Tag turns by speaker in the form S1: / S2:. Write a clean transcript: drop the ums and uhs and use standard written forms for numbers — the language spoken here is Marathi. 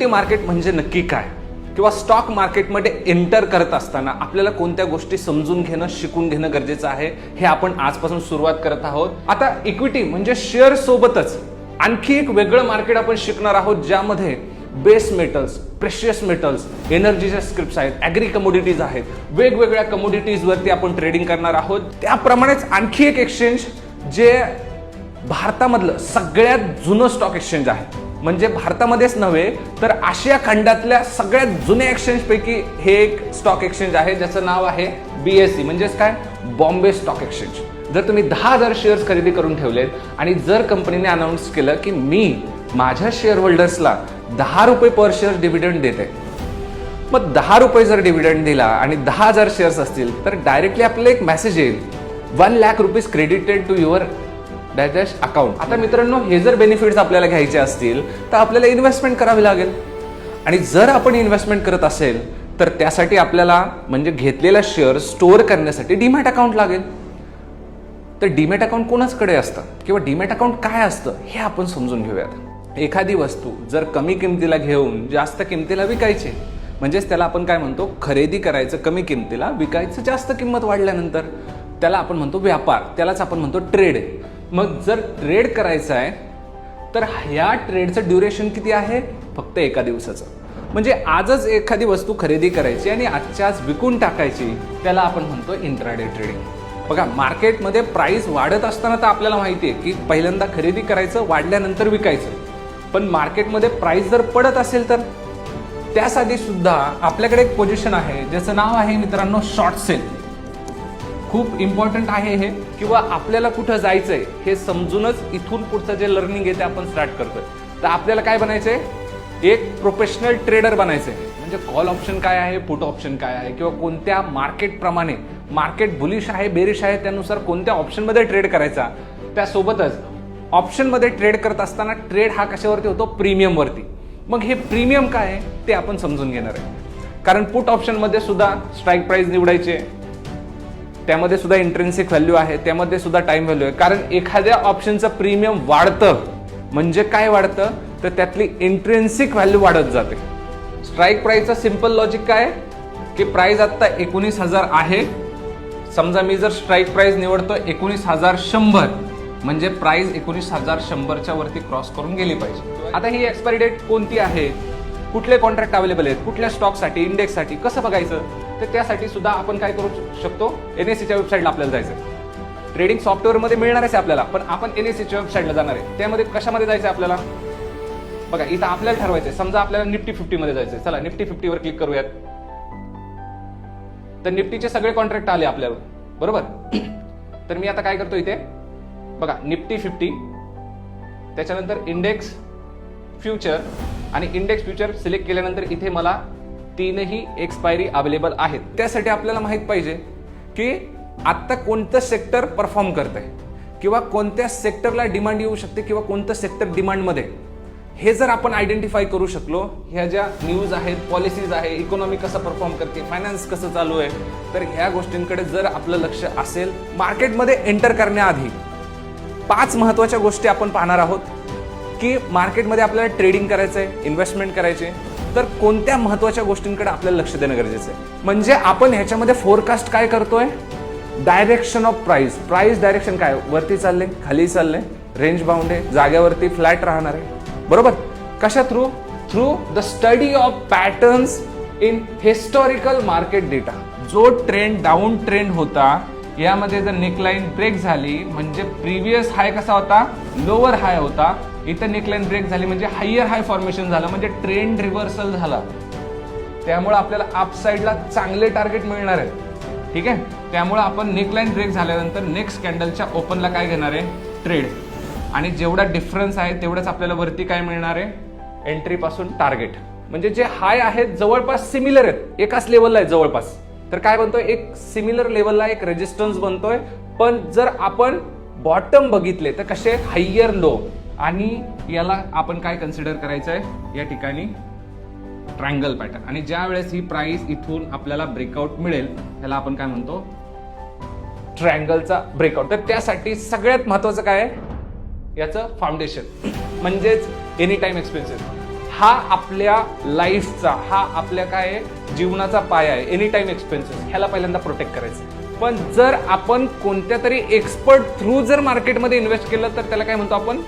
S1: इक्विटी मार्केट म्हणजे नक्की काय, किंवा स्टॉक मार्केटमध्ये एंटर करत असताना आपल्याला कोणत्या गोष्टी समजून घेणं, शिकून घेणं गरजेचं आहे, हे आपण आजपासून सुरुवात करत आहोत. आता इक्विटी म्हणजे शेअर सोबतच आणखी एक वेगळं मार्केट आपण शिकणार आहोत, ज्यामध्ये बेस मेटल्स, प्रेशियस मेटल्स, एनर्जीच्या स्क्रिप्ट्स आहेत, ॲग्री कमोडिटीज आहेत, वेगवेगळ्या कमोडिटीज वरती आपण ट्रेडिंग करणार आहोत. त्याप्रमाणेच आणखी एक एक्सचेंज जे भारतामधलं सगळ्यात जुनं स्टॉक एक्सचेंज आहे, म्हणजे भारतामध्येच नव्हे तर आशिया खंडातल्या सगळ्यात जुन्या एक्सचेंज पैकी हे एक स्टॉक एक्सचेंज आहे, ज्याचं नाव आहे BSE, म्हणजेच काय, बॉम्बे स्टॉक एक्सचेंज. जर तुम्ही 10,000 शेअर्स खरेदी करून ठेवलेत आणि जर कंपनीने अनाऊन्स केलं की मी माझ्या शेअर होल्डर्सला 10 रुपये पर शेअर डिव्हिडंड देते, मग 10 रुपये जर डिव्हिडंड दिला आणि 10,000 शेअर्स असतील तर डायरेक्टली आपल्याला एक मेसेज येईल, 1 lakh rupees credited to your dash account. आता मित्रांनो, हे जर बेनिफिट्स आपल्याला घ्यायचे असतील तर आपल्याला इन्व्हेस्टमेंट करावी लागेल, आणि जर आपण इन्व्हेस्टमेंट करत असेल तर त्यासाठी आपल्याला म्हणजे घेतलेला शेअर स्टोअर करण्यासाठी डीमॅट अकाउंट लागेल. तर डीमॅट अकाउंट कोणाचकडे असतं किंवा डीमॅट अकाउंट काय असतं हे आपण समजून घेऊयात. एखादी वस्तू जर कमी किमतीला घेऊन जास्त किमतीला विकायची, म्हणजेच त्याला आपण काय म्हणतो, खरेदी करायचं कमी किमतीला, विकायचं जास्त किंमत वाढल्यानंतर, त्याला आपण म्हणतो व्यापार, त्यालाच आपण म्हणतो ट्रेड. मग जर ट्रेड करायचं आहे तर ह्या ट्रेडचं ड्युरेशन किती आहे, फक्त एका दिवसाचं. म्हणजे आजच एखादी वस्तू खरेदी करायची आणि आजच्या आज विकून टाकायची, त्याला आपण म्हणतो इंट्राडे ट्रेडिंग. बघा, मार्केटमध्ये प्राइस वाढत असताना तर आपल्याला माहिती आहे की पहिल्यांदा खरेदी करायचं, वाढल्यानंतर विकायचं. पण मार्केटमध्ये प्राइस जर पडत असेल तर त्यासाठी सुद्धा आपल्याकडे एक पोझिशन आहे ज्याचं नाव आहे मित्रांनो शॉर्ट सेल. खूप इम्पॉर्टंट आहे हे, किंवा आपल्याला कुठं जायचंय हे समजूनच इथून पुढचं जे लर्निंग आहे ते आपण स्टार्ट करतोय. तर आपल्याला काय बनायचंय, एक प्रोफेशनल ट्रेडर बनायचंय. म्हणजे कॉल ऑप्शन काय आहे, पुट ऑप्शन काय आहे, किंवा कोणत्या मार्केट प्रमाणे, मार्केट बुलिश आहे बेरिश आहे त्यानुसार कोणत्या ऑप्शनमध्ये ट्रेड करायचा. त्यासोबतच ऑप्शनमध्ये ट्रेड करत असताना ट्रेड हा कशावरती होतो, प्रीमियमवरती. मग हे प्रीमियम काय आहे ते आपण समजून घेणार आहे. कारण पुट ऑप्शनमध्ये सुद्धा स्ट्राईक प्राइस निवडायचे, त्यामध्ये सुद्धा इंट्रिन्सिक व्हॅल्यू आहे, त्यामध्ये सुद्धा टाइम व्हॅल्यू आहे. कारण एखाद्या ऑप्शनचं प्रीमियम वाढतं म्हणजे काय वाढतं, तर त्यातली इंट्रिन्सिक व्हॅल्यू वाढत जाते. स्ट्राईक प्राइसचं सिंपल लॉजिक काय, की प्राइस आता 19,000 आहे. समजा मी जर स्ट्राईक प्राइस निवडतो 19,100, म्हणजे प्राइस 19,100च्या वरती क्रॉस करून गेली पाहिजे. आता ही एक्सपायरी डेट कोणती आहे, कुठले कॉन्ट्रॅक्ट अवेलेबल आहेत, कुठल्या स्टॉकसाठी, इंडेक्ससाठी कसं बघायचं, तर त्यासाठी सुद्धा आपण काय करू शकतो, NSEच्या वेबसाईटला आपल्याला जायचं. ट्रेडिंग सॉफ्टवेअरमध्ये मिळणारच आहे आपल्याला, पण आपण NSEच्या वेबसाईटला जाणार आहे. त्यामध्ये कशामध्ये जायचं आपल्याला, बघा इथं आपल्याला ठरवायचंय. समजा आपल्याला निफ्टी 50 मध्ये जायचंय, चला निफ्टी 50 वर क्लिक करूयात. तर निफ्टीचे सगळे कॉन्ट्रॅक्ट आले आपल्यावर, बरोबर. तर मी आता काय करतो, इथे बघा निफ्टी 50, त्याच्यानंतर इंडेक्स फ्युचर, आणि इंडेक्स फ्युचर सिलेक्ट केल्यानंतर इथे मला 3ही एक्सपायरी अवेलेबल आहेत. त्यासाठी आपल्याला माहित पाहिजे की आता कोणतं सेक्टर परफॉर्म करतंय, किंवा कोणत्या सेक्टरला डिमांड येऊ शकते, किंवा कोणतं सेक्टर डिमांडमध्ये, हे जर आपण आयडेंटिफाय करू शकलो, ह्या ज्या न्यूज आहेत, पॉलिसीज आहे, इकॉनॉमी कसं परफॉर्म करते, फायनान्स कसं चालू आहे, तर ह्या गोष्टींकडे जर आपलं लक्ष असेल, मार्केटमध्ये एंटर करण्याआधी 5 महत्वाच्या गोष्टी आपण पाहणार आहोत. की मार्केटमध्ये आपल्याला ट्रेडिंग करायचंय, इन्व्हेस्टमेंट करायचे, तर कोणत्या महत्वाच्या गोष्टींकडे आपल्याला लक्ष देणं गरजेचं आहे. म्हणजे आपण ह्याच्यामध्ये फोरकास्ट काय करतोय, direction of price. Price direction काय, वरती चालले, खाली चालले, रेंज बाउंड आहे, जाग्यावरती फ्लॅट राहणार आहे, बरोबर. कशा through, the study of patterns in historical market data. जो ट्रेंड डाऊन ट्रेंड होता, यामध्ये जर नेकलाईन ब्रेक झाली म्हणजे प्रिव्हियस हाय कसा होता, लोअर हाय होता, इथं नेकलाईन ब्रेक झाली म्हणजे हायर हाय फॉर्मेशन झालं, म्हणजे ट्रेंड रिव्हर्सल झाला. त्यामुळे आपल्याला अप साईडला चांगले टार्गेट मिळणार आहे, ठीक आहे. त्यामुळे आपण नेकलाईन ब्रेक झाल्यानंतर नेक्स्ट कॅन्डलच्या ओपनला काय घेणार आहे, ट्रेड, आणि जेवढा डिफरन्स आहे तेवढंच आपल्याला वरती काय मिळणार आहे, एंट्री पासून टार्गेट. म्हणजे जे हाय आहेत जवळपास सिमिलर आहेत, एकाच लेवलला आहेत जवळपास, तर काय बनतोय, एक सिमिलर लेवलला एक रेजिस्टन्स बनतोय. पण जर आपण बॉटम बघितले तर कसे, हायर लो, आणि याला आपण काय कन्सिडर करायचं आहे, या ठिकाणी ट्रायंगल पॅटर्न. आणि ज्या वेळेस ही प्राइस इथून आपल्याला ब्रेकआउट मिळेल त्याला आपण काय म्हणतो, ट्रायंगलचा ब्रेकआउट. तर त्यासाठी सगळ्यात महत्वाचं काय आहे, याचं फाउंडेशन, म्हणजेच एनी टाइम एक्सपेन्सेस. हा आपल्या लाईफचा, हा आपल्या काय जीवनाचा पाया आहे. एनी टाइम एक्सपेन्सेस ह्याला पहिल्यांदा प्रोटेक्ट करायचं. पण जर आपण कोणत्या तरी एक्सपर्ट थ्रू जर मार्केटमध्ये इन्व्हेस्ट केलं तर त्याला काय म्हणतो आपण,